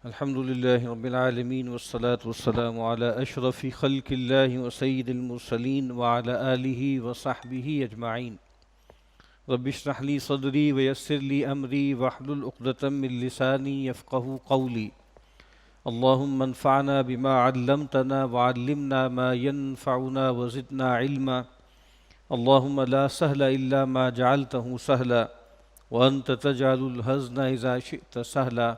الحمد لله رب العالمين والصلاة والسلام على أشرف خلق الله وسيد المرسلين وعلى آله وصحبه أجمعين. رب اشرح لي صدري ويسر لي أمري واحلل عقدة من لساني يفقهوا قولي. اللهم انفعنا بما علمتنا وعلمنا ما ينفعنا وزدنا علما. اللهم لا سهل إلا ما جعلته سهلا وأنت تجعل الحزن إذا شئت سهلا.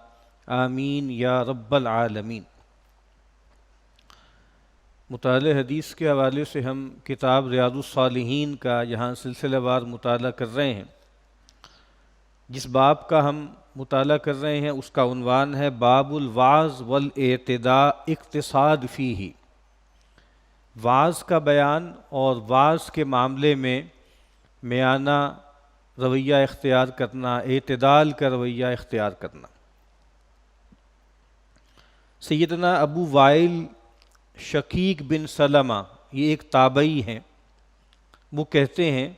آمین یا رب العالمین. مطالعہ حدیث کے حوالے سے ہم کتاب ریاض الصالحین کا یہاں سلسلہ وار مطالعہ کر رہے ہیں. جس باب کا ہم مطالعہ کر رہے ہیں اس کا عنوان ہے باب الوعظ والاعتداء اقتصاد فیہ. وعظ کا بیان اور وعظ کے معاملے میں میانہ رویہ اختیار کرنا، اعتدال کا رویہ اختیار کرنا. سیدنا ابو وائل شقیق بن سلمہ، یہ ایک تابعی ہیں، وہ کہتے ہیں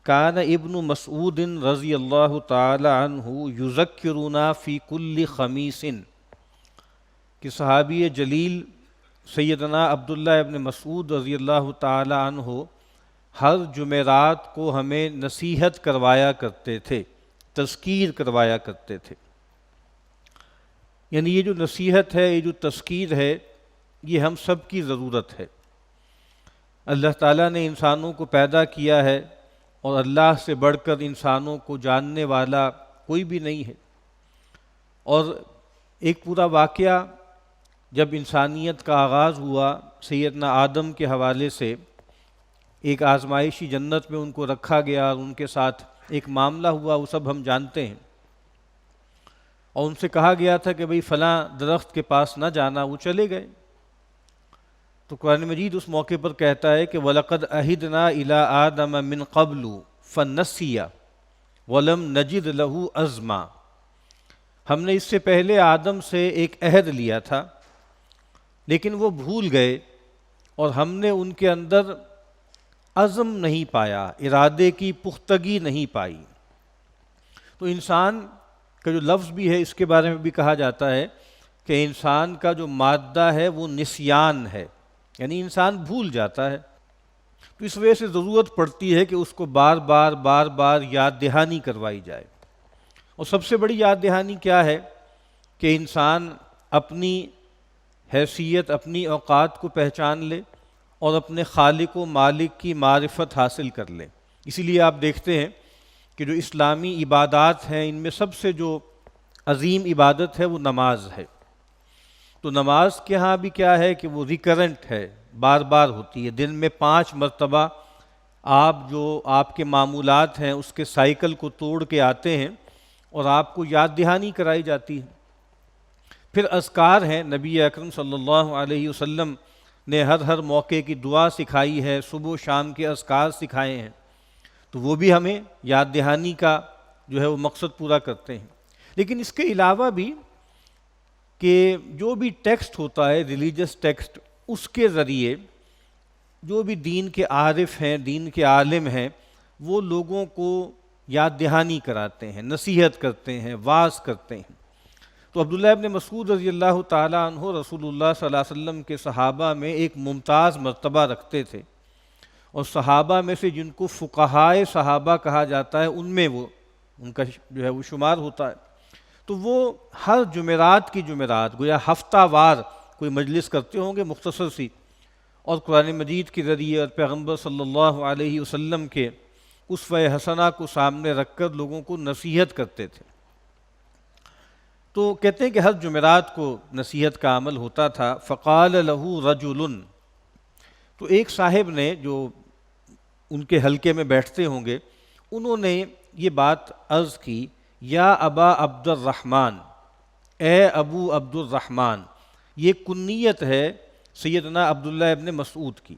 کان ابن مسعود رضی اللہ تعالی عنہ یذکرنا فی کل خمیس، کہ صحابی جلیل سیدنا عبداللہ ابن مسعود رضی اللہ تعالی عنہ ہر جمعرات کو ہمیں نصیحت کروایا کرتے تھے، تذکیر کروایا کرتے تھے. یعنی یہ جو نصیحت ہے، یہ جو تذکیر ہے، یہ ہم سب کی ضرورت ہے. اللہ تعالیٰ نے انسانوں کو پیدا کیا ہے اور اللہ سے بڑھ کر انسانوں کو جاننے والا کوئی بھی نہیں ہے. اور ایک پورا واقعہ جب انسانیت کا آغاز ہوا، سیدنا آدم کے حوالے سے ایک آزمائشی جنت میں ان کو رکھا گیا اور ان کے ساتھ ایک معاملہ ہوا، وہ سب ہم جانتے ہیں. اور ان سے کہا گیا تھا کہ بھئی فلاں درخت کے پاس نہ جانا، وہ چلے گئے. تو قرآن مجید اس موقع پر کہتا ہے کہ وَلَقَدْ عَهِدْنَا إِلَىٰ آدَمَ مِنْ قَبْلُ فَنَسِيَ وَلَمْ نَجِدْ لَهُ عَزْمًا. ہم نے اس سے پہلے آدم سے ایک عہد لیا تھا، لیکن وہ بھول گئے اور ہم نے ان کے اندر عزم نہیں پایا، ارادے کی پختگی نہیں پائی. تو انسان کا جو لفظ بھی ہے اس کے بارے میں بھی کہا جاتا ہے کہ انسان کا جو مادہ ہے وہ نسیان ہے، یعنی انسان بھول جاتا ہے. تو اس وجہ سے ضرورت پڑتی ہے کہ اس کو بار بار یاد دہانی کروائی جائے. اور سب سے بڑی یاد دہانی کیا ہے کہ انسان اپنی حیثیت، اپنی اوقات کو پہچان لے اور اپنے خالق و مالک کی معرفت حاصل کر لے. اسی لیے آپ دیکھتے ہیں کہ جو اسلامی عبادات ہیں ان میں سب سے جو عظیم عبادت ہے وہ نماز ہے. تو نماز کے ہاں بھی کیا ہے کہ وہ ریکرنٹ ہے، بار بار ہوتی ہے. دن میں 5 مرتبہ آپ جو آپ کے معمولات ہیں اس کے سائیکل کو توڑ کے آتے ہیں اور آپ کو یاد دہانی کرائی جاتی ہے. پھر اذکار ہیں، نبی اکرم صلی اللہ علیہ وسلم نے ہر موقع کی دعا سکھائی ہے، صبح و شام کے اذکار سکھائے ہیں. تو وہ بھی ہمیں یاد دہانی کا جو ہے وہ مقصد پورا کرتے ہیں. لیکن اس کے علاوہ بھی کہ جو بھی ٹیکسٹ ہوتا ہے، ریلیجس ٹیکسٹ، اس کے ذریعے جو بھی دین کے عارف ہیں، دین کے عالم ہیں، وہ لوگوں کو یاد دہانی کراتے ہیں، نصیحت کرتے ہیں، واعظ کرتے ہیں. تو عبداللہ ابن مسعود رضی اللہ تعالیٰ عنہ رسول اللہ صلی اللہ علیہ وسلم کے صحابہ میں ایک ممتاز مرتبہ رکھتے تھے، اور صحابہ میں سے جن کو فقہائے صحابہ کہا جاتا ہے ان میں وہ ان کا جو ہے وہ شمار ہوتا ہے. تو وہ ہر جمعرات کی جمعرات گویا ہفتہ وار کوئی مجلس کرتے ہوں گے مختصر سی، اور قرآن مجید کے ذریعے اور پیغمبر صلی اللہ علیہ وسلم کے اسوہ حسنہ کو سامنے رکھ کر لوگوں کو نصیحت کرتے تھے. تو کہتے ہیں کہ ہر جمعرات کو نصیحت کا عمل ہوتا تھا. فقال له رجل، تو ایک صاحب نے جو ان کے حلقے میں بیٹھتے ہوں گے، انہوں نے یہ بات عرض کی، یا ابا عبد الرحمن، اے ابو عبد الرحمن. یہ کنیت ہے سیدنا عبداللہ ابن مسعود کی.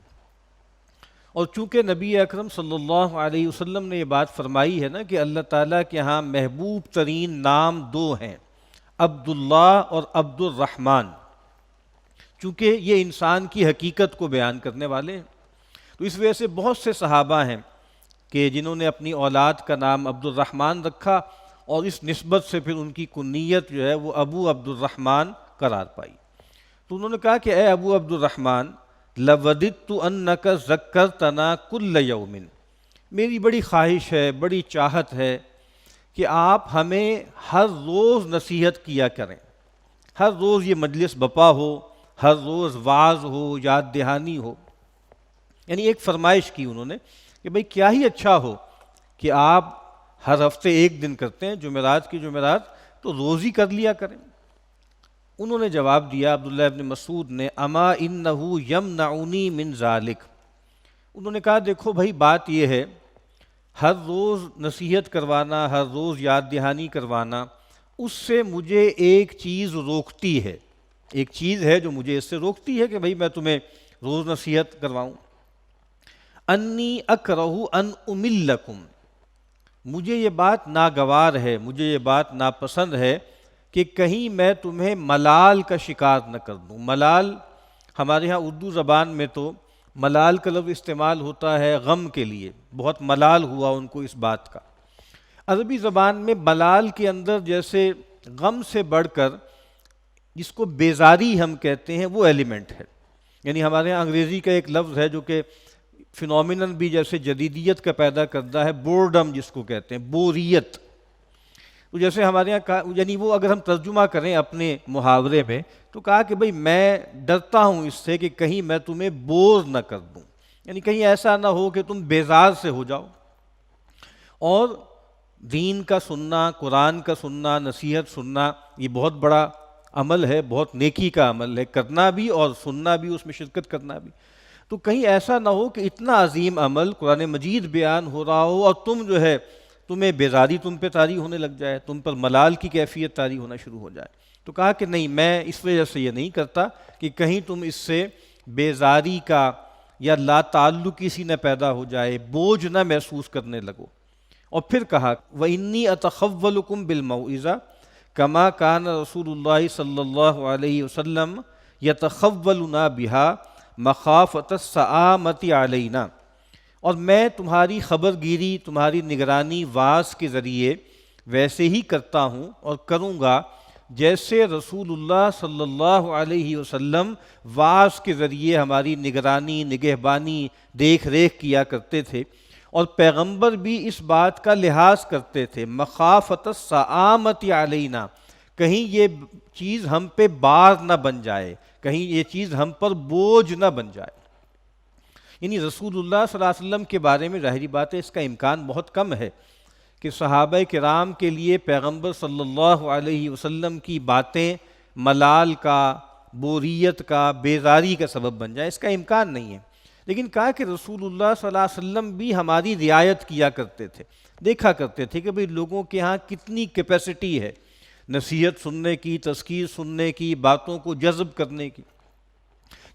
اور چونکہ نبی اکرم صلی اللہ علیہ وسلم نے یہ بات فرمائی ہے نا کہ اللہ تعالیٰ کے ہاں محبوب ترین نام 2 ہیں، عبداللہ اور عبد الرحمن، چونکہ یہ انسان کی حقیقت کو بیان کرنے والے ہیں. تو اس وجہ سے بہت سے صحابہ ہیں کہ جنہوں نے اپنی اولاد کا نام عبد الرحمن رکھا، اور اس نسبت سے پھر ان کی کنیت جو ہے وہ ابو عبد الرحمن قرار پائی۔ تو انہوں نے کہا کہ اے ابو عبد الرحمن لوددت انک ذکرتنا کل یوم، میری بڑی خواہش ہے، بڑی چاہت ہے کہ آپ ہمیں ہر روز نصیحت کیا کریں، ہر روز یہ مجلس بپا ہو، ہر روز وعظ ہو، یاد دہانی ہو۔ یعنی ایک فرمائش کی انہوں نے کہ بھئی کیا ہی اچھا ہو کہ آپ ہر ہفتے ایک دن کرتے ہیں جمعرات کی جمعرات، تو روز ہی کر لیا کریں۔ انہوں نے جواب دیا عبداللہ ابن مسعود نے اما انہ یمنعنی من ذالک، انہوں نے کہا دیکھو بھائی بات یہ ہے، ہر روز نصیحت کروانا، ہر روز یاد دہانی کروانا، اس سے مجھے ایک چیز روکتی ہے، ایک چیز ہے جو مجھے اس سے روکتی ہے کہ بھئی میں تمہیں روز نصیحت کرواؤں۔ انی اکرہ ان املکم، مجھے یہ بات ناگوار ہے، مجھے یہ بات ناپسند ہے کہ کہیں میں تمہیں ملال کا شکار نہ کر دوں۔ ملال ہمارے ہاں اردو زبان میں تو ملال کا لفظ استعمال ہوتا ہے غم کے لیے، بہت ملال ہوا ان کو اس بات کا۔ عربی زبان میں ملال کے اندر جیسے غم سے بڑھ کر جس کو بیزاری ہم کہتے ہیں وہ ایلیمنٹ ہے، یعنی ہمارے ہاں انگریزی کا ایک لفظ ہے جو کہ فینومینن بھی جیسے جدیدیت کا پیدا کرتا ہے، بورڈم جس کو کہتے ہیں، بوریت۔ تو جیسے ہمارے یہاں یعنی وہ اگر ہم ترجمہ کریں اپنے محاورے میں تو کہا کہ بھئی میں ڈرتا ہوں اس سے کہ کہیں میں تمہیں بور نہ کر دوں، یعنی کہیں ایسا نہ ہو کہ تم بیزار سے ہو جاؤ۔ اور دین کا سننا، قرآن کا سننا، نصیحت سننا، یہ بہت بڑا عمل ہے، بہت نیکی کا عمل ہے، کرنا بھی اور سننا بھی، اس میں شرکت کرنا بھی۔ تو کہیں ایسا نہ ہو کہ اتنا عظیم عمل قرآن مجید بیان ہو رہا ہو اور تم جو ہے تمہیں بیزاری تم پہ طاری ہونے لگ جائے، تم پر ملال کی کیفیت طاری ہونا شروع ہو جائے۔ تو کہا کہ نہیں، میں اس وجہ سے یہ نہیں کرتا کہ کہیں تم اس سے بیزاری کا یا لا تعلقی سی نہ پیدا ہو جائے، بوجھ نہ محسوس کرنے لگو۔ اور پھر کہا وَإِنِّي أَتَخَوَّلُكُمْ بِالْمَوْعِظَةِ كَمَا كَانَ رسول اللہ صلی اللہ علیہ وسلم يَتَخَوَّلُنَا بِهَا مخافۃ السآمۃ علینا، اور میں تمہاری خبر گیری، تمہاری نگرانی وعظ کے ذریعے ویسے ہی کرتا ہوں اور کروں گا جیسے رسول اللہ صلی اللہ علیہ وسلم وعظ کے ذریعے ہماری نگرانی، نگہبانی، دیکھ ریکھ کیا کرتے تھے۔ اور پیغمبر بھی اس بات کا لحاظ کرتے تھے، مخافۃ السآمۃ علینا، کہیں یہ چیز ہم پہ بار نہ بن جائے، کہیں یہ چیز ہم پر بوجھ نہ بن جائے۔ یعنی رسول اللہ صلی اللہ علیہ وسلم کے بارے میں ظاہری بات ہے اس کا امکان بہت کم ہے کہ صحابہ کرام کے لیے پیغمبر صلی اللہ علیہ وسلم کی باتیں ملال کا، بوریت کا، بیزاری کا سبب بن جائے، اس کا امکان نہیں ہے۔ لیکن کہا کہ رسول اللہ صلی اللہ علیہ وسلم بھی ہماری رعایت کیا کرتے تھے، دیکھا کرتے تھے کہ بھئی لوگوں کے ہاں کتنی کیپیسٹی ہے نصیحت سننے کی، تذکیر سننے کی، باتوں کو جذب کرنے کی۔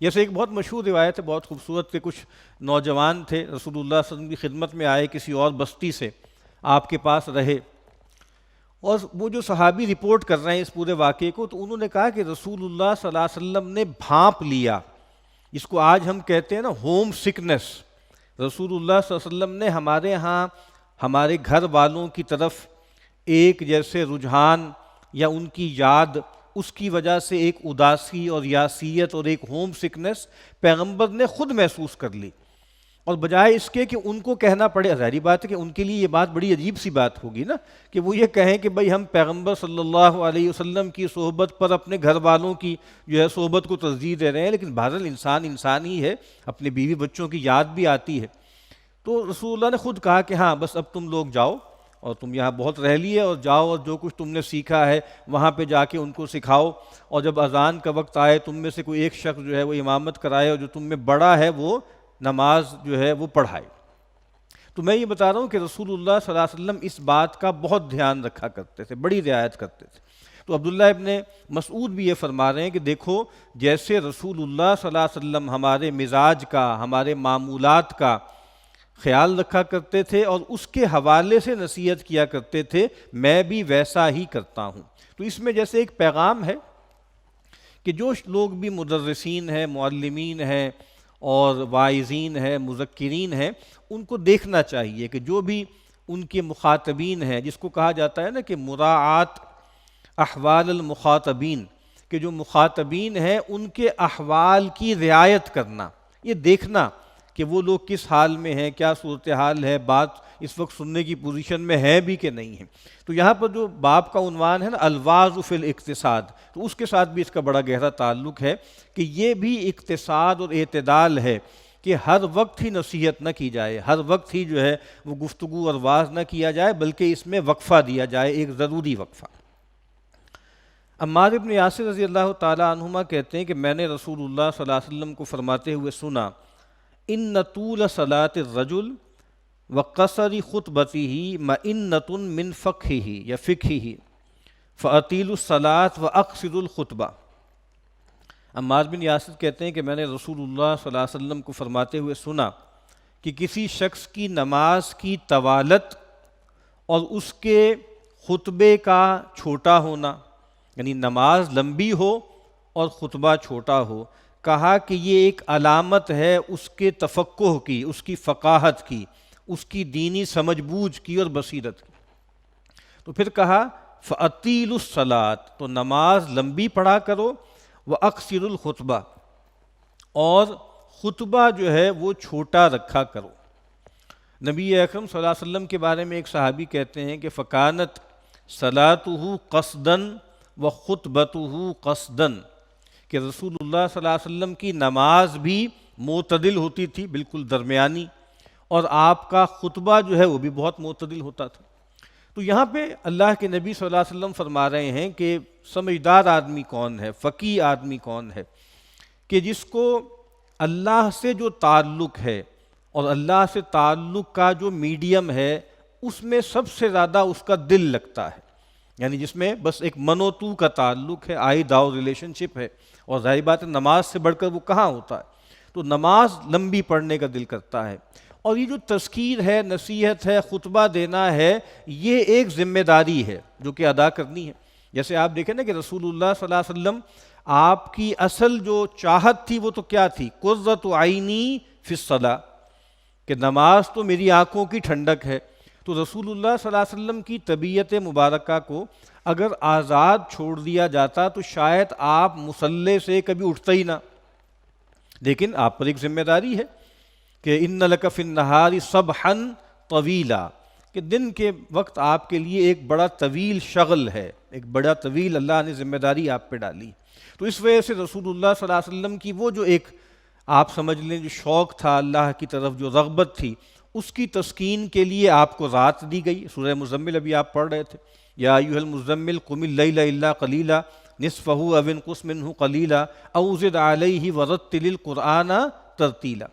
جیسے ایک بہت مشہور روایت ہے، بہت خوبصورت، کہ کچھ نوجوان تھے رسول اللہ صلی اللہ علیہ وسلم کی خدمت میں آئے کسی اور بستی سے، آپ کے پاس رہے، اور وہ جو صحابی رپورٹ کر رہے ہیں اس پورے واقعے کو، تو انہوں نے کہا کہ رسول اللہ صلی اللہ علیہ وسلم نے بھانپ لیا، جس کو آج ہم کہتے ہیں نا ہوم سکنس۔ رسول اللہ صلی اللہ علیہ وسلم نے ہمارے ہاں ہمارے گھر والوں کی طرف ایک جیسے رجحان یا ان کی یاد، اس کی وجہ سے ایک اداسی اور یاسیت اور ایک ہوم سکنس پیغمبر نے خود محسوس کر لی، اور بجائے اس کے کہ ان کو کہنا پڑے، ظاہری بات ہے کہ ان کے لیے یہ بات بڑی عجیب سی بات ہوگی نا کہ وہ یہ کہیں کہ بھئی ہم پیغمبر صلی اللہ علیہ وسلم کی صحبت پر اپنے گھر والوں کی جو ہے صحبت کو ترجیح دے رہے ہیں، لیکن بہرحال انسان انسان ہی ہے، اپنے بیوی بچوں کی یاد بھی آتی ہے۔ تو رسول اللہ نے خود کہا کہ ہاں بس اب تم لوگ جاؤ، اور تم یہاں بہت رہ لیے، اور جاؤ اور جو کچھ تم نے سیکھا ہے وہاں پہ جا کے ان کو سکھاؤ، اور جب اذان کا وقت آئے تم میں سے کوئی ایک شخص جو ہے وہ امامت کرائے، اور جو تم میں بڑا ہے وہ نماز جو ہے وہ پڑھائے۔ تو میں یہ بتا رہا ہوں کہ رسول اللہ صلی اللہ علیہ وسلم اس بات کا بہت دھیان رکھا کرتے تھے، بڑی رعایت کرتے تھے۔ تو عبداللہ ابن مسعود بھی یہ فرما رہے ہیں کہ دیکھو جیسے رسول اللہ صلی اللہ علیہ وسلم ہمارے مزاج کا، ہمارے معمولات کا خیال رکھا کرتے تھے اور اس کے حوالے سے نصیحت کیا کرتے تھے، میں بھی ویسا ہی کرتا ہوں۔ تو اس میں جیسے ایک پیغام ہے کہ جو لوگ بھی مدرسین ہیں، معلمین ہیں اور واعظین ہیں، مذکرین ہیں، ان کو دیکھنا چاہیے کہ جو بھی ان کے مخاطبین ہیں، جس کو کہا جاتا ہے نا کہ مراعات احوال المخاطبین، کہ جو مخاطبین ہیں ان کے احوال کی رعایت کرنا، یہ دیکھنا کہ وہ لوگ کس حال میں ہیں، کیا صورتحال ہے، بات اس وقت سننے کی پوزیشن میں ہے بھی کہ نہیں ہے۔ تو یہاں پر جو باب کا عنوان ہے نا الواز فی الاقتصاد، تو اس کے ساتھ بھی اس کا بڑا گہرا تعلق ہے کہ یہ بھی اقتصاد اور اعتدال ہے کہ ہر وقت ہی نصیحت نہ کی جائے، ہر وقت ہی جو ہے وہ گفتگو اور واعظ نہ کیا جائے، بلکہ اس میں وقفہ دیا جائے، ایک ضروری وقفہ۔ عمار بن یاسر رضی اللہ تعالیٰ عنہما کہتے ہیں کہ میں نے رسول اللہ صلی اللہ علیہ وسلم کو فرماتے ہوئے سنا، ان طول صلاۃ الرجل وقصر خطبته مئنة من فقهه یا فقهه فاطیلوا الصلاۃ واقصروا الخطبہ۔ عمار بن یاسر کہتے ہیں کہ میں نے رسول اللہ صلی اللہ علیہ وسلم کو فرماتے ہوئے سنا کہ کسی شخص کی نماز کی طوالت اور اس کے خطبے کا چھوٹا ہونا، یعنی نماز لمبی ہو اور خطبہ چھوٹا ہو، کہا کہ یہ ایک علامت ہے اس کے تفقہ کی، اس کی فقاہت کی، اس کی دینی سمجھ بوجھ کی اور بصیرت کی۔ تو پھر کہا فَأَطِيلُوا الصَّلَاةَ، تو نماز لمبی پڑھا کرو، وَأَقْصِرُوا الْخُطْبَةَ، اور خطبہ جو ہے وہ چھوٹا رکھا کرو۔ نبی اکرم صلی اللہ علیہ وسلم کے بارے میں ایک صحابی کہتے ہیں کہ فَكَانَتْ صَلَاتُهُ قَصْدًا وَخُطْبَتُهُ قَصْدًا، کہ رسول اللہ صلی اللہ علیہ وسلم کی نماز بھی معتدل ہوتی تھی، بالکل درمیانی، اور آپ کا خطبہ جو ہے وہ بھی بہت معتدل ہوتا تھا۔ تو یہاں پہ اللہ کے نبی صلی اللہ علیہ وسلم فرما رہے ہیں کہ سمجھدار آدمی کون ہے، فقیہ آدمی کون ہے، کہ جس کو اللہ سے جو تعلق ہے اور اللہ سے تعلق کا جو میڈیم ہے اس میں سب سے زیادہ اس کا دل لگتا ہے، یعنی جس میں بس ایک منوتو کا تعلق ہے، آئی داؤ ریلیشن شپ ہے، اور ظاہر بات ہے نماز سے بڑھ کر وہ کہاں ہوتا ہے، تو نماز لمبی پڑھنے کا دل کرتا ہے۔ اور یہ جو تذکیر ہے، نصیحت ہے، خطبہ دینا ہے، یہ ایک ذمہ داری ہے جو کہ ادا کرنی ہے۔ جیسے آپ دیکھیں نا کہ رسول اللہ صلی اللہ علیہ وسلم آپ کی اصل جو چاہت تھی وہ تو کیا تھی، قرۃ عینی فی الصلاۃ، کہ نماز تو میری آنکھوں کی ٹھنڈک ہے۔ تو رسول اللہ صلی اللہ علیہ وسلم کی طبیعت مبارکہ کو اگر آزاد چھوڑ دیا جاتا تو شاید آپ مصلی سے کبھی اٹھتا ہی نہ، لیکن آپ پر ایک ذمہ داری ہے کہ ان لک فی النہار صبحا طویلا، کہ دن کے وقت آپ کے لیے ایک بڑا طویل شغل ہے، ایک بڑا طویل اللہ نے ذمہ داری آپ پہ ڈالی۔ تو اس وجہ سے رسول اللہ صلی اللہ علیہ وسلم کی وہ جو ایک آپ سمجھ لیں جو شوق تھا اللہ کی طرف، جو رغبت تھی، اس کی تسکین کے لیے آپ کو رات دی گئی۔ سورہ مزمل ابھی آپ پڑھ رہے تھے، یا ایھا المزمل قم اللیل الا قلیلا نصفہ او انقص منہ قلیلا او زد علیہ ورتل القرآن ترتیلا۔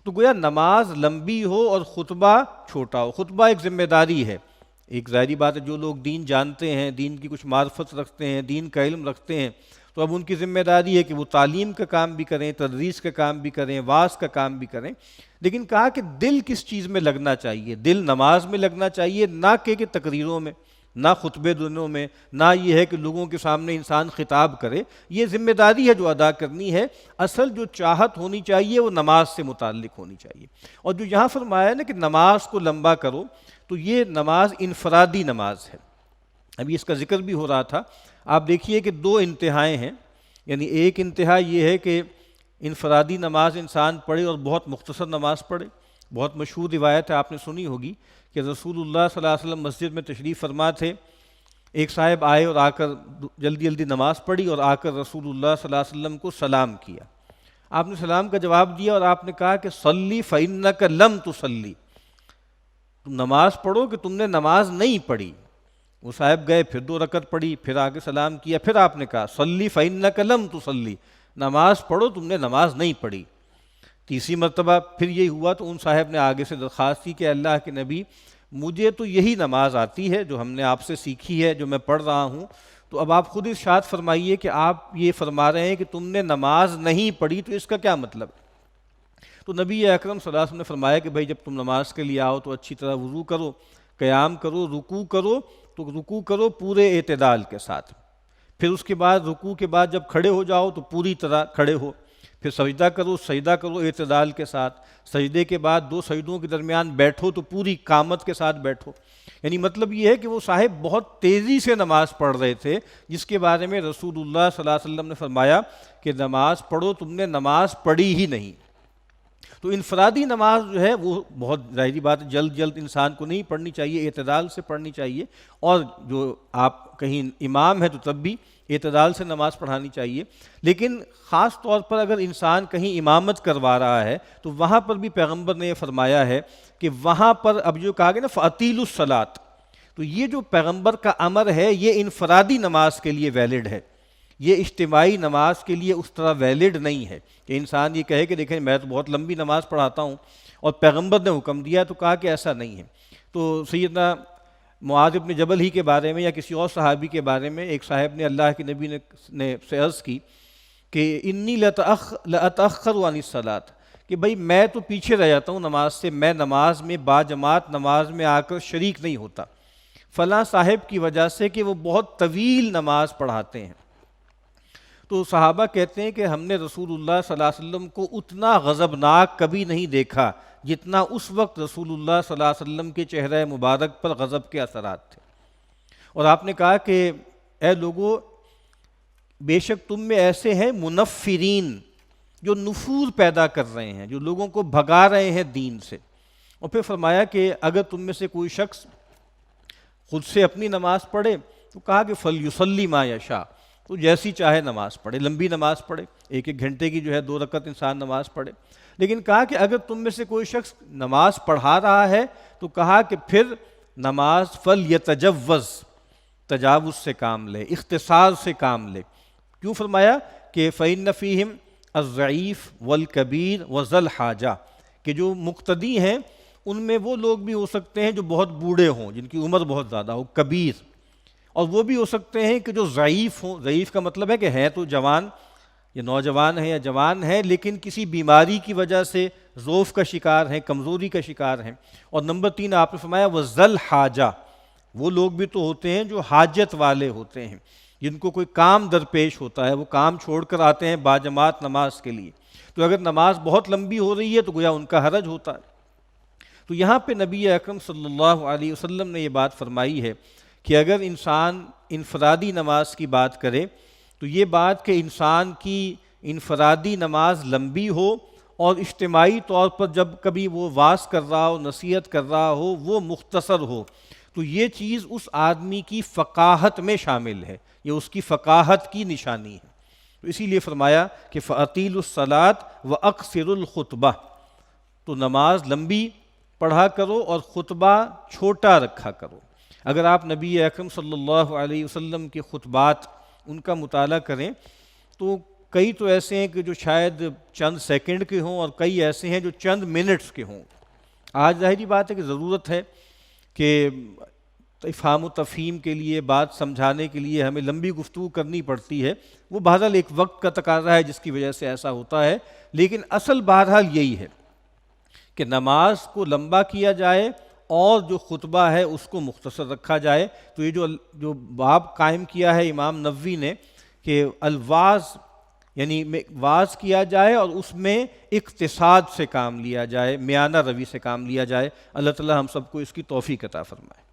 تو گویا نماز لمبی ہو اور خطبہ چھوٹا ہو۔ خطبہ ایک ذمہ داری ہے، ایک ظاہری بات ہے، جو لوگ دین جانتے ہیں، دین کی کچھ معرفت رکھتے ہیں، دین کا علم رکھتے ہیں، تو اب ان کی ذمہ داری ہے کہ وہ تعلیم کا کام بھی کریں، تدریس کا کام بھی کریں، واعظ کا کام بھی کریں۔ لیکن کہا کہ دل کس چیز میں لگنا چاہیے، دل نماز میں لگنا چاہیے، نہ کہ تقریروں میں، نہ خطبے دنوں میں، نہ یہ ہے کہ لوگوں کے سامنے انسان خطاب کرے۔ یہ ذمہ داری ہے جو ادا کرنی ہے۔ اصل جو چاہت ہونی چاہیے وہ نماز سے متعلق ہونی چاہیے۔ اور جو یہاں فرمایا ہے نا کہ نماز کو لمبا کرو، تو یہ نماز انفرادی نماز ہے۔ ابھی اس کا ذکر بھی ہو رہا تھا، آپ دیکھیے کہ دو انتہائیں ہیں، یعنی ایک انتہا یہ ہے کہ انفرادی نماز انسان پڑھے اور بہت مختصر نماز پڑھے۔ بہت مشہور روایت ہے، آپ نے سنی ہوگی کہ رسول اللہ صلی اللہ علیہ وسلم مسجد میں تشریف فرما تھے، ایک صاحب آئے اور آ کر جلدی جلدی نماز پڑھی اور آ کر رسول اللہ صلی اللہ علیہ وسلم کو سلام کیا۔ آپ نے سلام کا جواب دیا اور آپ نے کہا کہ صلی فإنک لم تصلی، تم نماز پڑھو کہ تم نے نماز نہیں پڑھی۔ وہ صاحب گئے، پھر 2 رکعت پڑھی، پھر آگے سلام کیا، پھر آپ نے کہا صلی فإنک لم تصلی، نماز پڑھو تم نے نماز نہیں پڑھی۔ تیسری مرتبہ پھر یہی ہوا تو ان صاحب نے آگے سے درخواست کی کہ اللہ کے نبی مجھے تو یہی نماز آتی ہے جو ہم نے آپ سے سیکھی ہے، جو میں پڑھ رہا ہوں، تو اب آپ خود ارشاد فرمائیے کہ آپ یہ فرما رہے ہیں کہ تم نے نماز نہیں پڑھی، تو اس کا کیا مطلب؟ تو نبی اکرم صلی اللہ علیہ وسلم نے فرمایا کہ بھائی جب تم نماز کے لیے آؤ تو اچھی طرح وضو کرو، قیام کرو، رکوع کرو، تو رکوع کرو پورے اعتدال کے ساتھ، پھر اس کے بعد رکوع کے بعد جب کھڑے ہو جاؤ تو پوری طرح کھڑے ہو، پھر سجدہ کرو اعتدال کے ساتھ، سجدے کے بعد 2 سجدوں کے درمیان بیٹھو تو پوری قامت کے ساتھ بیٹھو۔ یعنی مطلب یہ ہے کہ وہ صاحب بہت تیزی سے نماز پڑھ رہے تھے، جس کے بارے میں رسول اللہ صلی اللہ علیہ وسلم نے فرمایا کہ نماز پڑھو، تم نے نماز پڑھی ہی نہیں۔ تو انفرادی نماز جو ہے وہ بہت ظاہری بات ہے، جلد انسان کو نہیں پڑھنی چاہیے، اعتدال سے پڑھنی چاہیے، اور جو آپ کہیں امام ہے تو تب بھی اعتدال سے نماز پڑھانی چاہیے۔ لیکن خاص طور پر اگر انسان کہیں امامت کروا رہا ہے تو وہاں پر بھی پیغمبر نے یہ فرمایا ہے کہ وہاں پر اب جو کہا گیا نا فَأَطِیلُوا الصَّلَاۃ، تو یہ جو پیغمبر کا امر ہے یہ انفرادی نماز کے لیے ویلڈ ہے، یہ اجتماعی نماز کے لیے اس طرح ویلڈ نہیں ہے کہ انسان یہ کہے کہ دیکھیں میں تو بہت لمبی نماز پڑھاتا ہوں اور پیغمبر نے حکم دیا تو کہا کہ ایسا نہیں ہے۔ تو سیدنا معاذ بن جبل ہی کے بارے میں یا کسی اور صحابی کے بارے میں ایک صاحب نے اللہ کے نبی نے سے عرض کی کہ انی لأتأخر عن الصلاۃ، کہ بھئی میں تو پیچھے رہ جاتا ہوں نماز سے، میں نماز میں باجماعت نماز میں آ کر شریک نہیں ہوتا فلاں صاحب کی وجہ سے کہ وہ بہت طویل نماز پڑھاتے ہیں۔ تو صحابہ کہتے ہیں کہ ہم نے رسول اللہ صلی اللہ علیہ وسلم کو اتنا غضبناک کبھی نہیں دیکھا جتنا اس وقت رسول اللہ صلی اللہ علیہ وسلم کے چہرہ مبارک پر غضب کے اثرات تھے۔ اور آپ نے کہا کہ اے لوگو، بے شک تم میں ایسے ہیں منفرین جو نفور پیدا کر رہے ہیں، جو لوگوں کو بھگا رہے ہیں دین سے۔ اور پھر فرمایا کہ اگر تم میں سے کوئی شخص خود سے اپنی نماز پڑھے تو کہا کہ فَلْيُصَلِّ مَا يَشَاء، تو جیسی چاہے نماز پڑھے، لمبی نماز پڑھے، 1 گھنٹے کی جو ہے 2 رکعت انسان نماز پڑھے۔ لیکن کہا کہ اگر تم میں سے کوئی شخص نماز پڑھا رہا ہے تو کہا کہ پھر نماز فَلْيَتَجَوَّزْ، تجاوز سے کام لے، اختصار سے کام لے۔ کیوں فرمایا کہ فَإِنَّ فِيهِمْ الضعیف والکبیر وذی الحاجہ، کہ جو مقتدی ہیں ان میں وہ لوگ بھی ہو سکتے ہیں جو بہت بوڑھے ہوں، جن کی عمر بہت زیادہ ہو، کبیر، اور وہ بھی ہو سکتے ہیں کہ جو ضعیف ہوں۔ ضعیف کا مطلب ہے کہ ہیں تو جوان، یا نوجوان ہیں یا جوان ہیں، لیکن کسی بیماری کی وجہ سے ضعف کا شکار ہیں، کمزوری کا شکار ہیں۔ اور نمبر 3 آپ نے فرمایا وذی الحاجہ، وہ لوگ بھی تو ہوتے ہیں جو حاجت والے ہوتے ہیں، جن کو کوئی کام درپیش ہوتا ہے، وہ کام چھوڑ کر آتے ہیں باجماعت نماز کے لیے۔ تو اگر نماز بہت لمبی ہو رہی ہے تو گویا ان کا حرج ہوتا ہے۔ تو یہاں پہ نبی اکرم صلی اللہ علیہ وسلم نے یہ بات فرمائی ہے کہ اگر انسان انفرادی نماز کی بات کرے تو یہ بات کہ انسان کی انفرادی نماز لمبی ہو اور اجتماعی طور پر جب کبھی وہ واعظ کر رہا ہو، نصیحت کر رہا ہو، وہ مختصر ہو، تو یہ چیز اس آدمی کی فقاہت میں شامل ہے، یہ اس کی فقاہت کی نشانی ہے۔ تو اسی لیے فرمایا کہ فَأَطِیلُوا الصَّلَاۃَ وَأَقْصِرُوا الْخُطْبَةَ، تو نماز لمبی پڑھا کرو اور خطبہ چھوٹا رکھا کرو۔ اگر آپ نبی اکرم صلی اللہ علیہ وسلم کے خطبات ان کا مطالعہ کریں تو کئی تو ایسے ہیں کہ جو شاید چند سیکنڈ کے ہوں، اور کئی ایسے ہیں جو چند منٹس کے ہوں۔ آج ظاہری بات ہے کہ ضرورت ہے کہ افہام و تفہیم کے لیے، بات سمجھانے کے لیے ہمیں لمبی گفتگو کرنی پڑتی ہے، وہ بہرحال ایک وقت کا تقاضا ہے جس کی وجہ سے ایسا ہوتا ہے، لیکن اصل بہرحال یہی ہے کہ نماز کو لمبا کیا جائے اور جو خطبہ ہے اس کو مختصر رکھا جائے۔ تو یہ جو باب قائم کیا ہے امام نووی نے کہ الواعظ، یعنی واعظ کیا جائے اور اس میں اقتصاد سے کام لیا جائے، میانہ روی سے کام لیا جائے۔ اللہ تعالی ہم سب کو اس کی توفیق عطا فرمائے۔